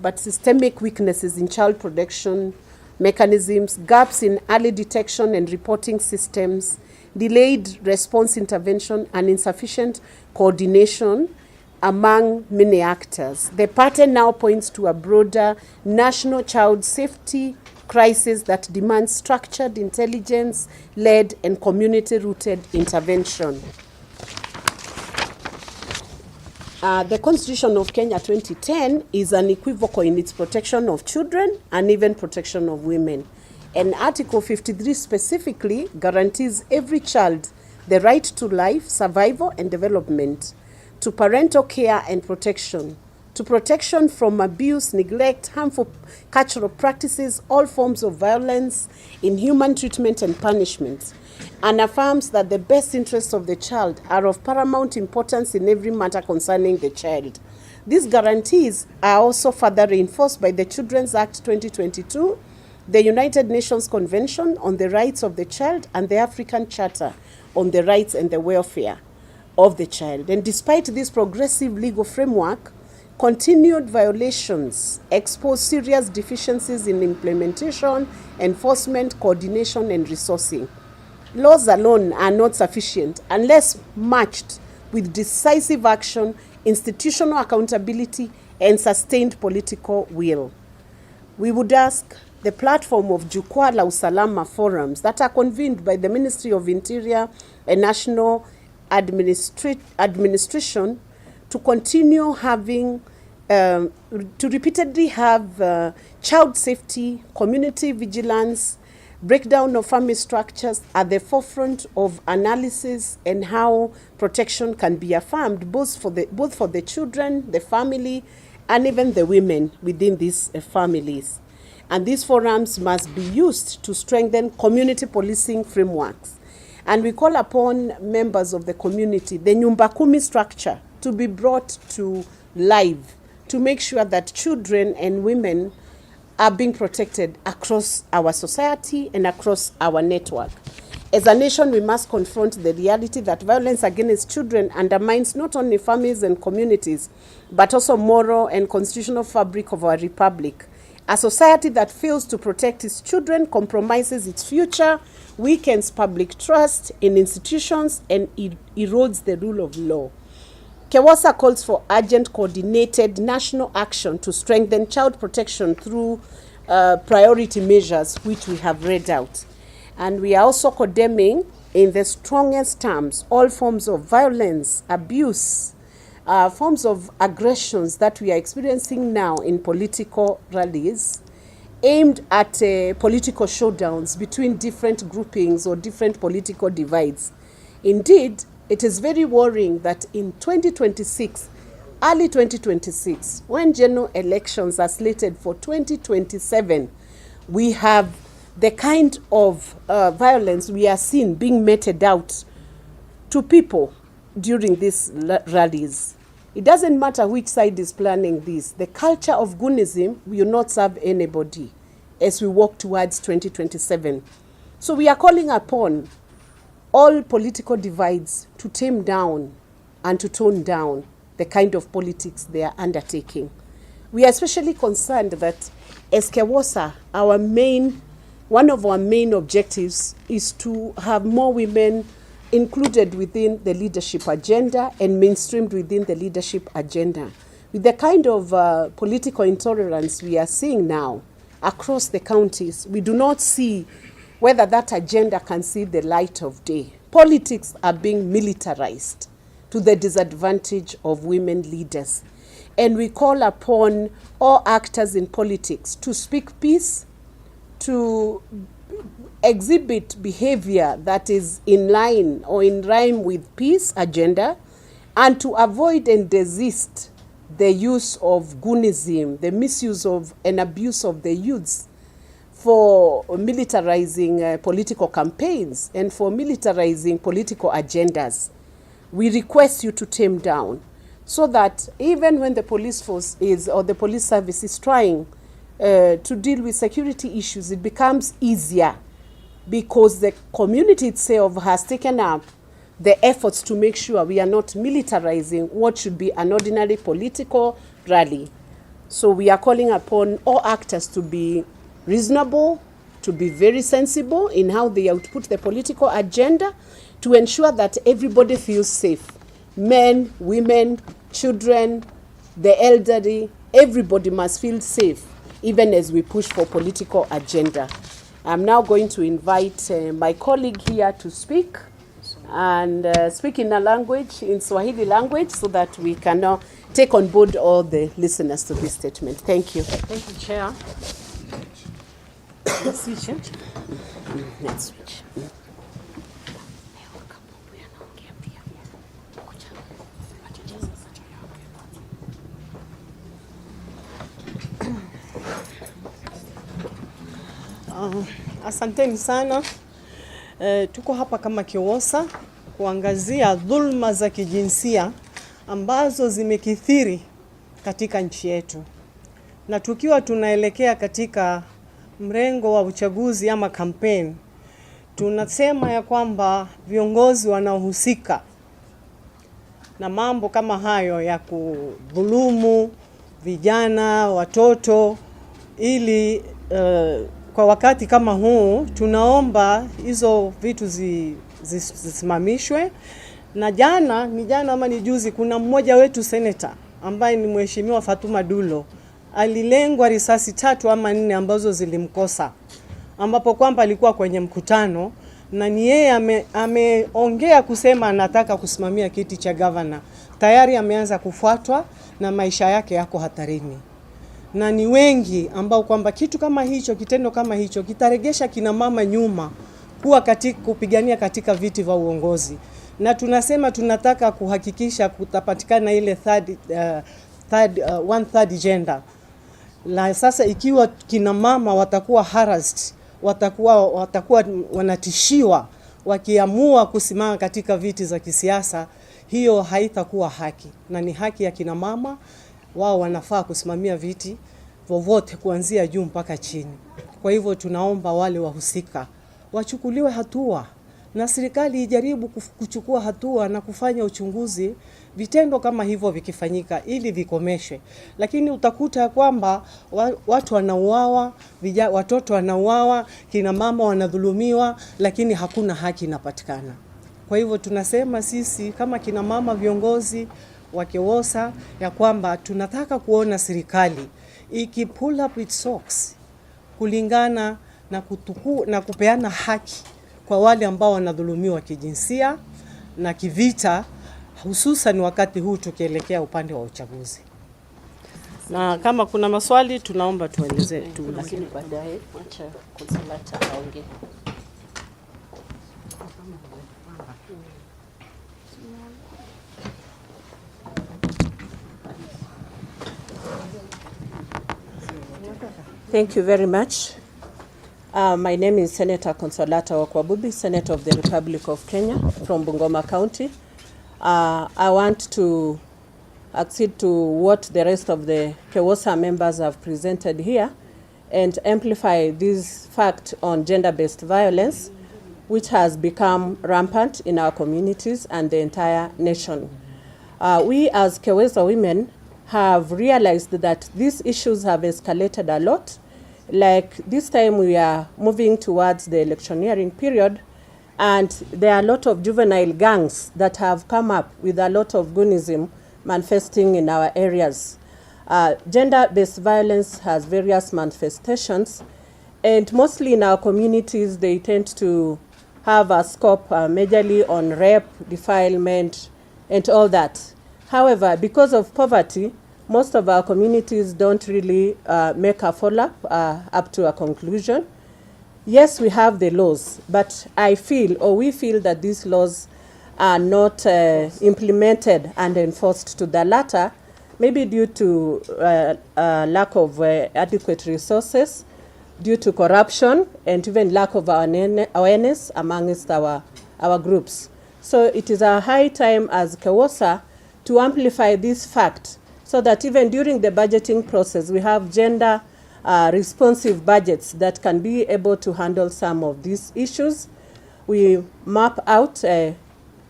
but systemic weaknesses in child protection mechanisms, gaps in early detection and reporting systems, delayed response intervention, and insufficient coordination among many actors. The pattern now points to a broader national child safety crisis that demands structured, intelligence-led, and community-rooted intervention. The Constitution of Kenya 2010 is unequivocal in its protection of children and even protection of women. And Article 53 specifically guarantees every child the right to life, survival, and development, to parental care and protection, to protection from abuse, neglect, harmful cultural practices, all forms of violence, inhuman treatment, and punishment, and affirms that the best interests of the child are of paramount importance in every matter concerning the child. These guarantees are also further reinforced by the Children's Act 2022, the United Nations Convention on the Rights of the Child, and the African Charter on the Rights and the Welfare of the Child. And despite this progressive legal framework, continued violations expose serious deficiencies in implementation, enforcement, coordination, and resourcing. Laws alone are not sufficient unless matched with decisive action, institutional accountability, and sustained political will. We would ask the platform of Jukwaa la Usalama forums that are convened by the Ministry of Interior and National Administration to continue having, to repeatedly have child safety, community vigilance, breakdown of family structures at the forefront of analysis and how protection can be affirmed, both for the children, the family, and even the women within these families. And these forums must be used to strengthen community policing frameworks. And we call upon members of the community, the Nyumba Kumi structure, to be brought to life to make sure that children and women are being protected across our society and across our network. As a nation, we must confront the reality that violence against children undermines not only families and communities, but also moral and constitutional fabric of our republic. A society that fails to protect its children compromises its future, weakens public trust in institutions, and erodes the rule of law. KEWOSA calls for urgent coordinated national action to strengthen child protection through priority measures, which we have read out. And we are also condemning in the strongest terms all forms of violence, abuse, forms of aggressions that we are experiencing now in political rallies aimed at political showdowns between different groupings or different political divides. Indeed, it is very worrying that in 2026, early 2026, when general elections are slated for 2027, we have the kind of violence we are seeing being meted out to people during these rallies. It doesn't matter which side is planning this. The culture of Goonism will not serve anybody as we walk towards 2027. So we are calling upon all political divides to tame down and to tone down the kind of politics they are undertaking. We are especially concerned that as KEWOSA, one of our main objectives is to have more women included within the leadership agenda and mainstreamed within the leadership agenda. With the kind of political intolerance we are seeing now across the counties, we do not see whether that agenda can see the light of day. Politics are being militarized to the disadvantage of women leaders. And we call upon all actors in politics to speak peace, to exhibit behavior that is in line or in rhyme with peace agenda, and to avoid and desist the use of Goonism, the misuse of and abuse of the youths for militarizing political campaigns and for militarizing political agendas. We request you to tame down so that even when the police force is or the police service is trying to deal with security issues, it becomes easier because the community itself has taken up the efforts to make sure we are not militarizing what should be an ordinary political rally. So we are calling upon all actors to be reasonable, to be very sensible in how they output the political agenda, to ensure that everybody feels safe. Men, women, children, the elderly, everybody must feel safe, even as we push for political agenda. I'm now going to invite my colleague here to speak and speak in a language, in Swahili language, so that we can now take on board all the listeners to this statement. Thank you. Thank you, Chair. Let's switch it. Let's switch. Asanteni sana. Tuko hapa kama KEWOSA kuangazia dhulma za kijinsia ambazo zimekithiri katika nchi yetu. Na tukiwa tunaelekea katika mrengo wa uchaguzi ama campaign, tunasema ya kwamba viongozi wanaohusika na mambo kama hayo ya kudhulumu vijana, watoto, ili kwa wakati kama huu tunaomba hizo vitu zisimamishwe. Na jana ama ni juzi, kuna mmoja wetu senator ambaye ni Mheshimiwa Fatuma Dulo alilengwa risasi 3 ama 4 ambazo zilimkosa, ambapo kwamba alikuwa kwenye mkutano na ni yeye ameongea kusema anataka kusimamia kiti cha governor. Tayari ameanza kufuatwa na maisha yake yako hatarini. Na ni wengi ambao kwamba kitu kama hicho, kitendo kama hicho kitaregesha kina mama nyuma kuwa kupigania katika viti vya uongozi. Na tunasema tunataka kuhakikisha kutapatikana ile one-third gender. La sasa ikiwa kina mama watakuwa harassed, watakuwa wanatishiwa wakiamua kusimama katika viti za kisiasa, hiyo haitakuwa haki. Na ni haki ya kina mama, wao wanafaa kusimamia viti vovote kuanzia juu mpaka chini. Kwa hivyo tunaomba wale wahusika wachukuliwe hatua na serikali ijaribu kuchukua hatua na kufanya uchunguzi vitendo kama hivyo vikifanyika ili vikomeshwe. Lakini utakuta kwamba watu wanauawa, watoto wanauawa, kina mama wanadhulumiwa, lakini hakuna haki inapatikana. Kwa hivyo tunasema sisi kama kina mama viongozi wa KEWOSA ya kwamba tunataka kuona serikali pull up its socks kulingana na kupeana haki kwa wale ambao wanadhulumiwa kijinsia na kivita, hususan wakati huu tukielekea upande wa uchaguzi. Na kama kuna maswali tunaomba tueleze tu, lakini baadaye acha Consolata aongee. Thank you very much. My name is Senator Consolata Wakwabubi, Senator of the Republic of Kenya from Bungoma County. I want to accede to what the rest of the KEWOSA members have presented here and amplify this fact on gender-based violence, which has become rampant in our communities and the entire nation. We as KEWOSA women have realized that these issues have escalated a lot. Like this time we are moving towards the electioneering period, and there are a lot of juvenile gangs that have come up with a lot of goonism manifesting in our areas. Gender-based violence has various manifestations, and mostly in our communities they tend to have a scope majorly on rape, defilement, and all that. However, because of poverty, most of our communities don't really make a follow-up up to a conclusion. Yes, we have the laws, but we feel that these laws are not implemented and enforced to the latter, maybe due to lack of adequate resources, due to corruption, and even lack of awareness amongst our groups. So it is a high time as KEWOSA to amplify this fact, so that even during the budgeting process, we have gender responsive budgets that can be able to handle some of these issues. We map out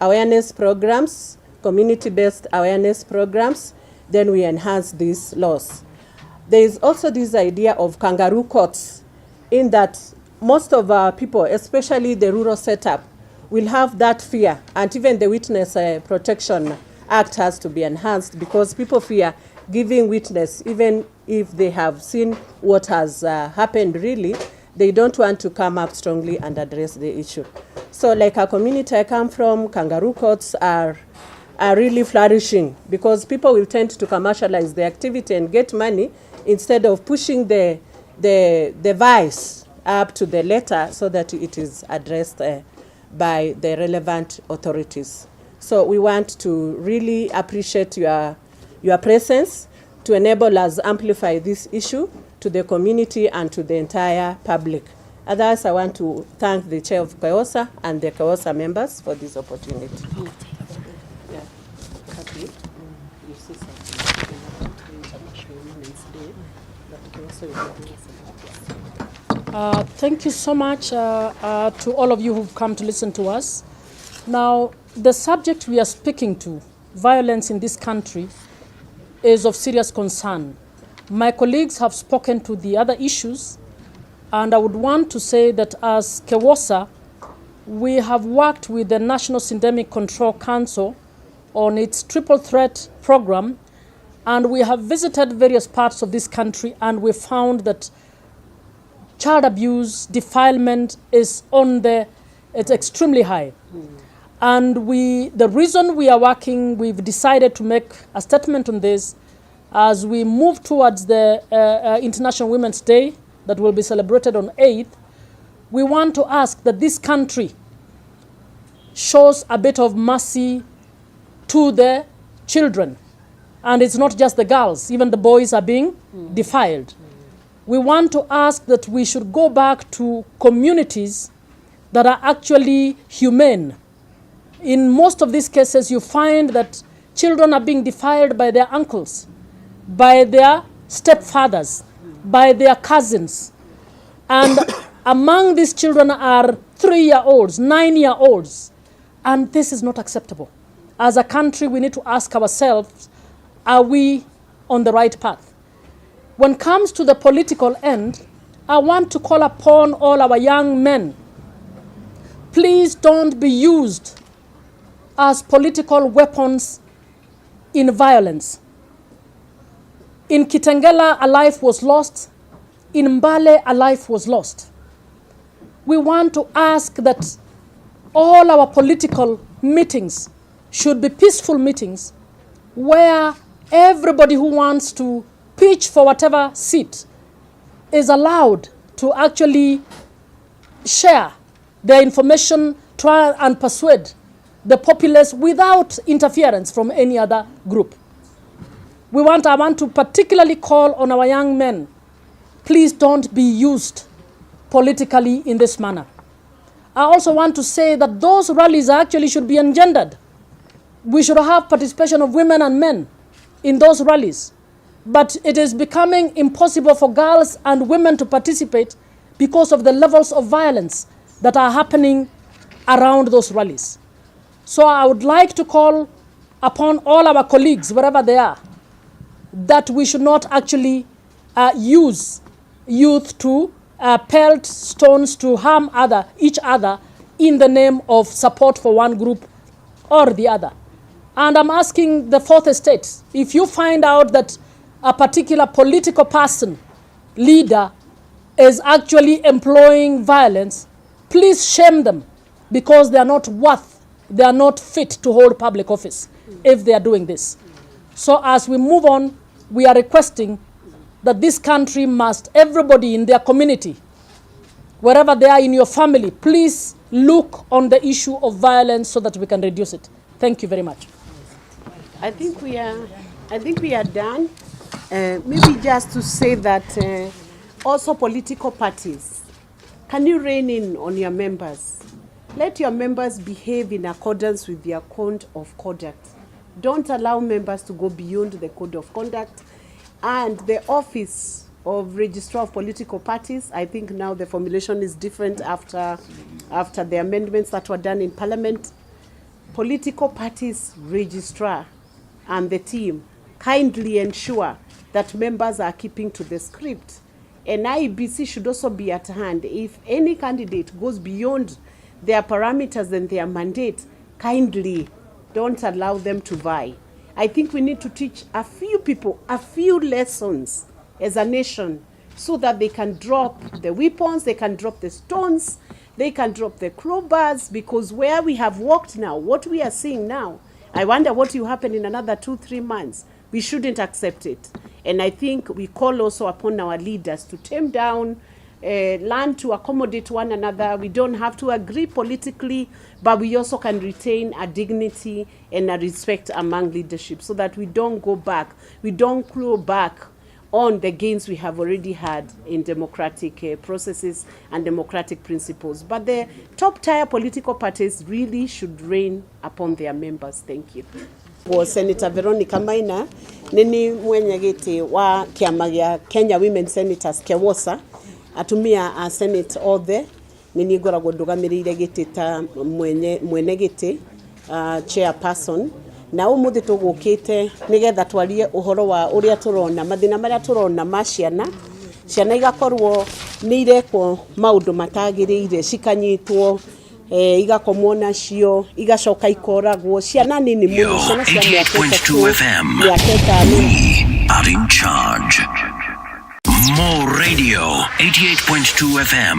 awareness programs, community-based awareness programs, then we enhance these laws. there is also this idea of kangaroo courts, in that most of our people, especially the rural setup, will have that fear, and even the Witness Protection Act has to be enhanced, because people fear giving witness, even if they have seen what has happened really. They don't want to come up strongly and address the issue. So like a community I come from, kangaroo courts are really flourishing, because people will tend to commercialize the activity and get money instead of pushing the vice up to the letter so that it is addressed by the relevant authorities. So we want to really appreciate your presence to enable us amplify this issue to the community and to the entire public. Otherwise, I want to thank the chair of KEWOSA and the KEWOSA members for this opportunity. Yeah. Happy. You see something International Women's Day that KEWOSA will be doing some. Thank you so much to all of you who've come to listen to us. Now, the subject we are speaking to, violence in this country, is of serious concern. My colleagues have spoken to the other issues, and I would want to say that as KEWOSA, we have worked with the National Syndemic Control Council on its triple threat program, and we have visited various parts of this country, and we found that child abuse, defilement is it's extremely high. And the reason we are working, we've decided to make a statement on this as we move towards the International Women's Day that will be celebrated on 8th. We want to ask that this country shows a bit of mercy to the children. And it's not just the girls, even the boys are being defiled. We want to ask that we should go back to communities that are actually humane. In most of these cases, you find that children are being defiled by their uncles, by their stepfathers, by their cousins. And among these children are 3-year-olds, 9-year-olds. And this is not acceptable. As a country, we need to ask ourselves, are we on the right path? When it comes to the political end, I want to call upon all our young men. Please don't be used as political weapons in violence. In Kitengela, a life was lost. In Mbale, a life was lost. We want to ask that all our political meetings should be peaceful meetings where everybody who wants to pitch for whatever seat is allowed to actually share their information, try and persuade the populace without interference from any other group. I want to particularly call on our young men. Please don't be used politically in this manner. I also want to say that those rallies actually should be engendered. We should have participation of women and men in those rallies. But it is becoming impossible for girls and women to participate because of the levels of violence that are happening around those rallies. So I would like to call upon all our colleagues, wherever they are, that we should not actually use youth to pelt stones to harm each other in the name of support for one group or the other. And I'm asking the fourth estate, if you find out that a particular political person, leader, is actually employing violence, please shame them, because they are not fit to hold public office if they are doing this. So as we move on, we are requesting that this country must, everybody in their community, wherever they are in your family, please look on the issue of violence so that we can reduce it. Thank you very much. I think we are done. Maybe just to say that also political parties, can you rein in on your members? Let your members behave in accordance with their code of conduct. Don't allow members to go beyond the code of conduct. And the office of Registrar of Political Parties, I think now the formulation is different after the amendments that were done in Parliament. Political parties registrar and the team kindly ensure that members are keeping to the script. And IEBC should also be at hand. If any candidate goes beyond their parameters and their mandate, kindly don't allow them to vie. I think we need to teach a few people a few lessons as a nation so that they can drop the weapons, they can drop the stones, they can drop the crowbars, because where we have walked now, what we are seeing now, I wonder what will happen in another 2-3 months. We shouldn't accept it. And I think we call also upon our leaders to tame down, learn to accommodate one another. We don't have to agree politically, but we also can retain a dignity and a respect among leadership so that we don't go back, we don't claw back on the gains we have already had in democratic processes and democratic principles. But the top-tier political parties really should reign upon their members. Thank you. Senator Veronica Maina nini mwenyekiti wa kiama gya Kenya Women Senators Kewosa atumia a Senate othe nini ngoragwo ndugamirire giti ta mwene giti chairperson na umuthi tugukite nigetha twarie uhoro wa uria turona mathina maria turona ma ciana igakorwo ni irekwo maundu matagirire cikanyitwo igakomwo nacio igacoka ikoragwo ciana nini muno ciana cia miaka 3 FM. We are in charge. More radio 88.2 FM.